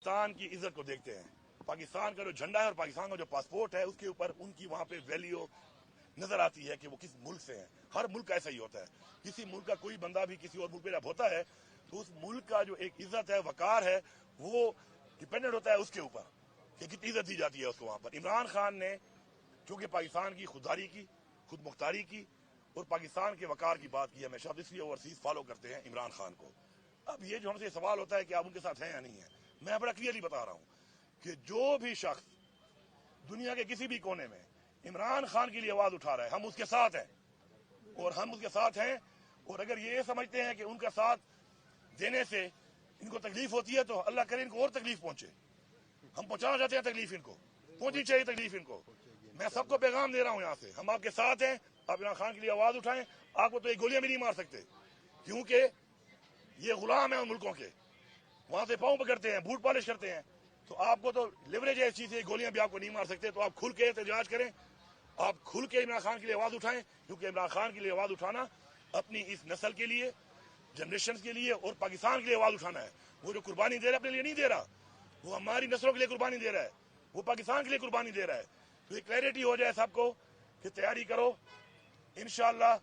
پاکستان کی عزت کو دیکھتے ہیں. پاکستان کا جو جھنڈا ہے اور پاکستان کا جو پاسپورٹ ہے اس کے اوپر ان کی وہاں پہ ویلیو نظر آتی ہے کہ وہ کس ملک سے ہیں. ہر ملک کا ایسا ہی ہوتا ہے. کسی ملک کا کوئی بندہ بھی کسی اور ملک پہ جب ہوتا ہے تو اس ملک کا جو ایک عزت ہے, وقار ہے, وہ ڈپینڈنٹ ہوتا ہے اس کے اوپر کہ کتنی عزت دی جاتی ہے اس کو وہاں پر. عمران خان نے چونکہ پاکستان کی خودداری کی, خود مختاری کی اور پاکستان کے وقار کی بات کی ہمیشہ, اس لیے اوورسیز فالو کرتے ہیں عمران خان کو. اب یہ جو ہم سے سوال ہوتا ہے کہ آپ ان کے ساتھ ہیں یا نہیں ہیں, میں بڑا کلیئرلی بتا رہا ہوں کہ جو بھی شخص دنیا کے کسی بھی کونے میں عمران خان کے لیے آواز اٹھا رہا ہے, ہم اس کے ساتھ ہیں اور ہم اس کے ساتھ ہیں. اور اگر یہ سمجھتے ہیں کہ ان کا ساتھ دینے سے ان کو تکلیف ہوتی ہے تو اللہ کرے ان کو اور تکلیف پہنچے. ہم پہنچانا چاہتے ہیں تکلیف, ان کو پہنچنی چاہیے تکلیف ان کو. میں سب کو پیغام دے رہا ہوں یہاں سے, ہم آپ کے ساتھ ہیں. آپ عمران خان کے لیے آواز اٹھائیں. آپ کو تو ایک گولیاں بھی نہیں مار سکتے کیونکہ یہ غلام ہیں ان ملکوں کے, وہاں سے پاؤں پکڑتے ہیں, بوٹ پالش کرتے ہیں. تو آپ کو تو لیوریج ہے اس چیز سے, گولیاں بھی آپ کو نہیں مار سکتے. تو آپ کھل کے احتجاج کریں, آپ کھل کے عمران خان کے لیے آواز اٹھائیں, کیونکہ عمران خان کے لیے آواز اٹھانا اپنی اس نسل کے لیے, جنریشن کے لیے اور پاکستان کے لیے آواز اٹھانا ہے. وہ جو قربانی دے رہا ہے اپنے لیے نہیں دے رہا, وہ ہماری نسلوں کے لیے قربانی دے رہا ہے, وہ پاکستان کے لیے قربانی دے رہا ہے. تو یہ کلیئرٹی ہو جائے سب کو کہ تیاری کرو, انشاءاللہ